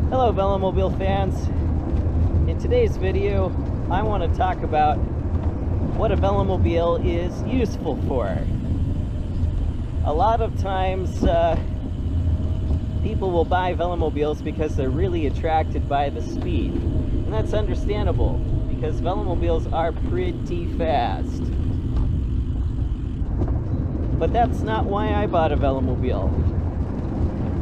Hello Velomobile fans. In today's video I want to talk about what a Velomobile is useful for. A lot of times people will buy Velomobiles because they're really attracted by the speed, and that's understandable because Velomobiles are pretty fast. But that's not why I bought a Velomobile.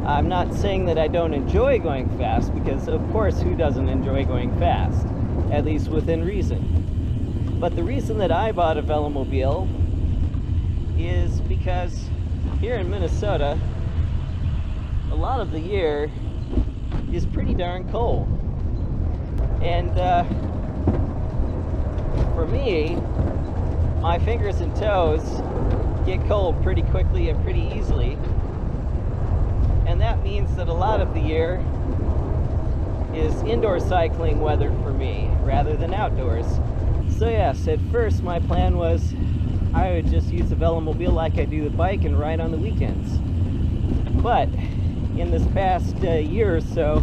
I'm not saying that I don't enjoy going fast, because of course who doesn't enjoy going fast, at least within reason. But the reason that I bought a Velomobile is because here in Minnesota, a lot of the year is pretty darn cold. And for me, my fingers and toes get cold pretty quickly and pretty easily. And that means that a lot of the year is indoor cycling weather for me rather than outdoors. So yes, at first my plan was I would just use the Velomobile like I do the bike and ride on the weekends. But in this past year or so,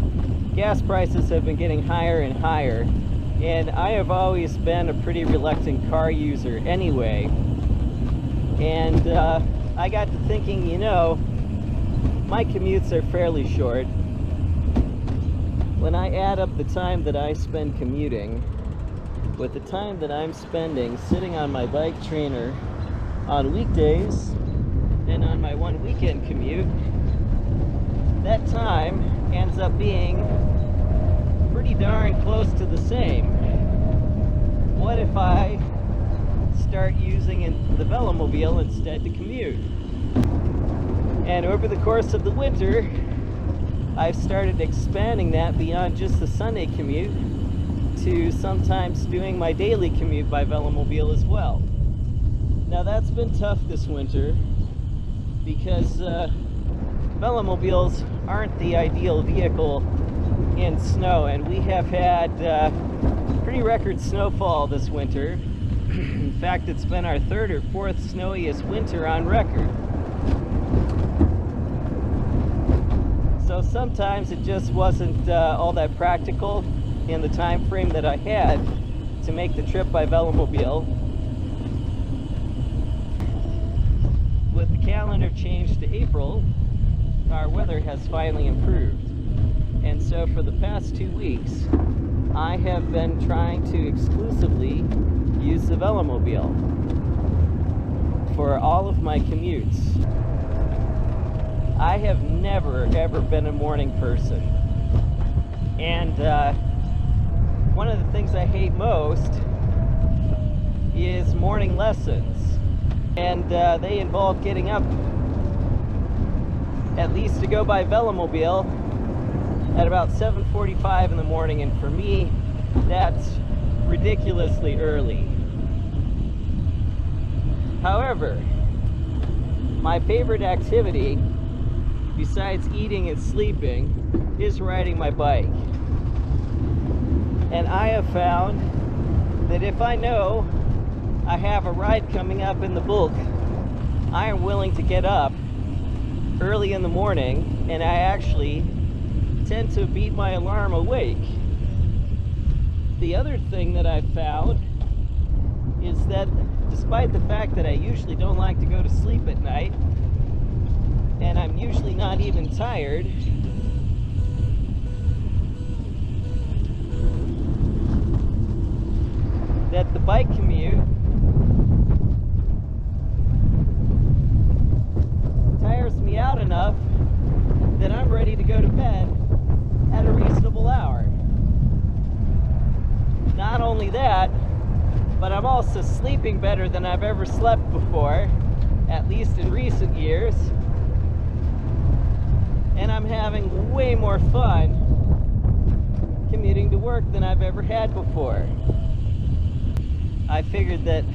gas prices have been getting higher and higher, and I have always been a pretty reluctant car user anyway. And I got to thinking, my commutes are fairly short. When I add up the time that I spend commuting with the time that I'm spending sitting on my bike trainer on weekdays and on my one weekend commute, that time ends up being pretty darn close to the same. What if I start using the Velomobile instead to commute? And over the course of the winter, I've started expanding that beyond just the Sunday commute to sometimes doing my daily commute by Velomobile as well. Now that's been tough this winter because Velomobiles aren't the ideal vehicle in snow, and we have had pretty record snowfall this winter. In fact, it's been our third or fourth snowiest winter on record. So sometimes it just wasn't all that practical in the time frame that I had to make the trip by Velomobile. With the calendar change to April, our weather has finally improved. And so for the past 2 weeks, I have been trying to exclusively use the Velomobile for all of my commutes. I have never ever been a morning person, and one of the things I hate most is morning lessons, and they involve getting up at least to go by Velomobile at about 7:45 in the morning, and for me that's ridiculously early. However, my favorite activity besides eating and sleeping is riding my bike. And I have found that if I know I have a ride coming up in the bulk, I am willing to get up early in the morning, and I actually tend to beat my alarm awake. The other thing that I've found is that despite the fact that I usually don't like to go to sleep at night, and I'm usually not even tired, that the bike commute tires me out enough that I'm ready to go to bed at a reasonable hour. Not only that, but I'm also sleeping better than I've ever slept before, at least in recent years. And I'm having way more fun commuting to work than I've ever had before. I figured that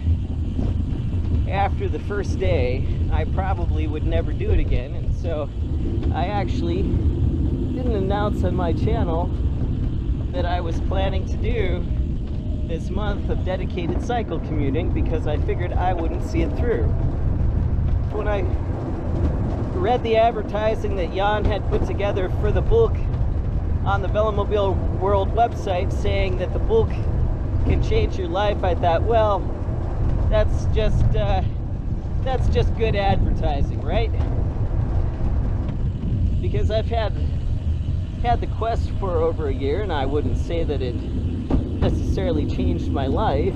after the first day, I probably would never do it again, and so I actually didn't announce on my channel that I was planning to do this month of dedicated cycle commuting because I figured I wouldn't see it through. When I read the advertising that Jan had put together for the bulk on the Velomobile World website saying that the bulk can change your life, I thought, well, that's just good advertising, right? Because I've had the Quest for over a year, and I wouldn't say that it necessarily changed my life.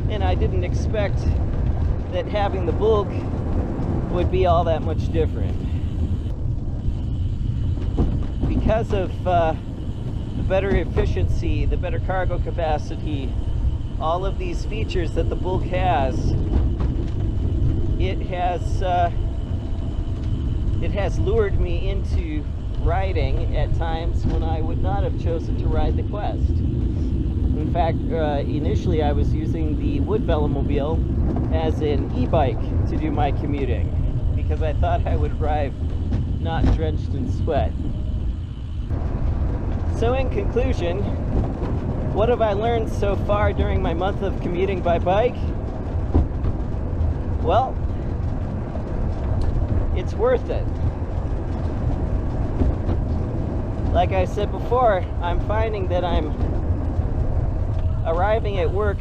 And I didn't expect that having the bulk would be all that much different. Because of the better efficiency, the better cargo capacity, all of these features that the bulk has, it has lured me into riding at times when I would not have chosen to ride the Quest. In fact, initially I was using the wood Velomobile as an e-bike to do my commuting because I thought I would arrive not drenched in sweat. So in conclusion, what have I learned so far during my month of commuting by bike? Well, it's worth it. Like I said before, I'm finding that I'm arriving at work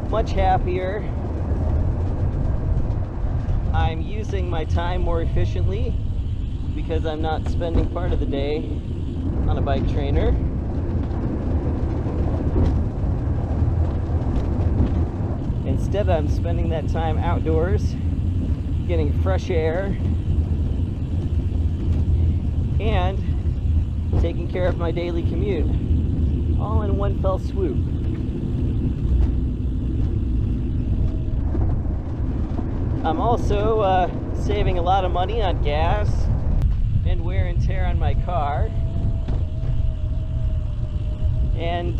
much happier. I'm using my time more efficiently because I'm not spending part of the day on a bike trainer. Instead, I'm spending that time outdoors, getting fresh air, and taking care of my daily commute, all in one fell swoop. I'm also saving a lot of money on gas and wear and tear on my car. And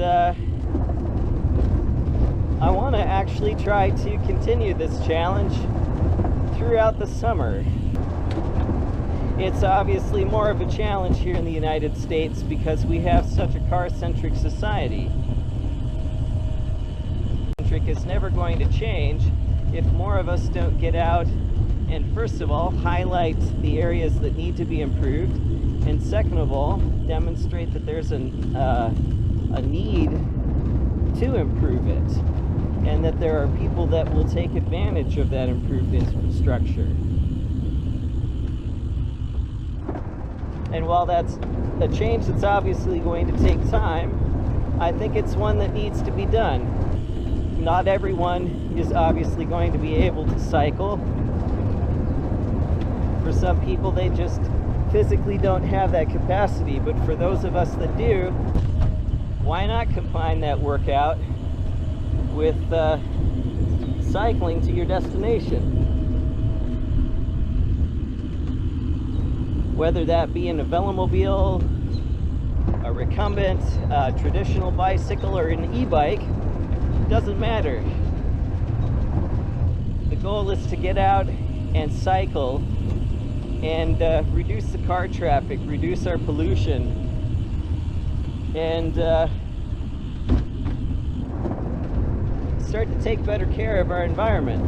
I want to actually try to continue this challenge throughout the summer. It's obviously more of a challenge here in the United States because we have such a car-centric society. Centric is never going to change if more of us don't get out and, first of all, highlight the areas that need to be improved, and second of all, demonstrate that there's a need to improve it, and that there are people that will take advantage of that improved infrastructure. And while that's a change that's obviously going to take time, I think it's one that needs to be done. Not everyone is obviously going to be able to cycle. For some people, they just physically don't have that capacity, but for those of us that do, why not combine that workout with cycling to your destination? Whether that be in a Velomobile, a recumbent, traditional bicycle, or an e-bike, doesn't matter. The goal is to get out and cycle and reduce the car traffic, reduce our pollution, and start to take better care of our environment.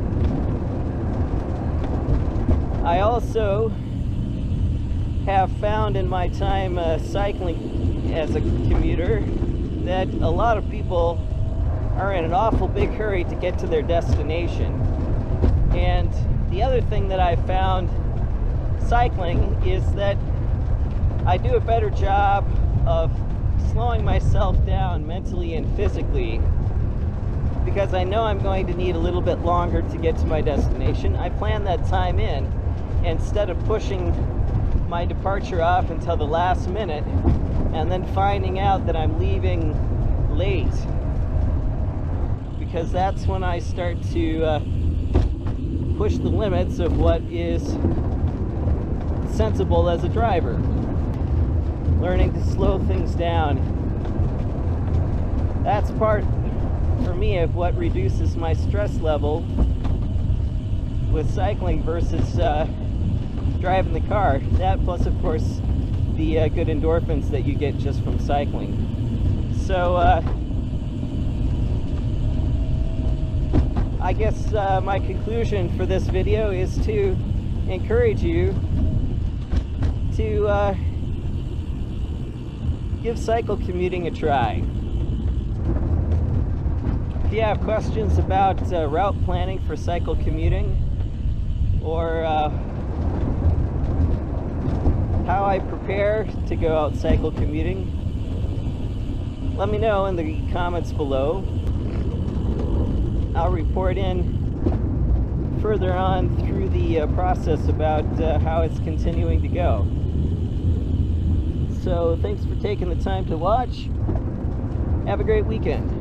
I also have found in my time cycling as a commuter that a lot of people are in an awful big hurry to get to their destination. And the other thing that I found cycling is that I do a better job of slowing myself down mentally and physically because I know I'm going to need a little bit longer to get to my destination. I plan that time in instead of pushing my departure off until the last minute and then finding out that I'm leaving late, because that's when I start to push the limits of what is sensible as a driver. Learning to slow things down. That's part, for me, of what reduces my stress level with cycling versus driving the car. That plus, of course, the good endorphins that you get just from cycling. So I guess my conclusion for this video is to encourage you to give cycle commuting a try. If you have questions about route planning for cycle commuting, or how I prepare to go out cycle commuting, let me know in the comments below. I'll report in further on through the process about how it's continuing to go. So thanks for taking the time to watch. Have a great weekend.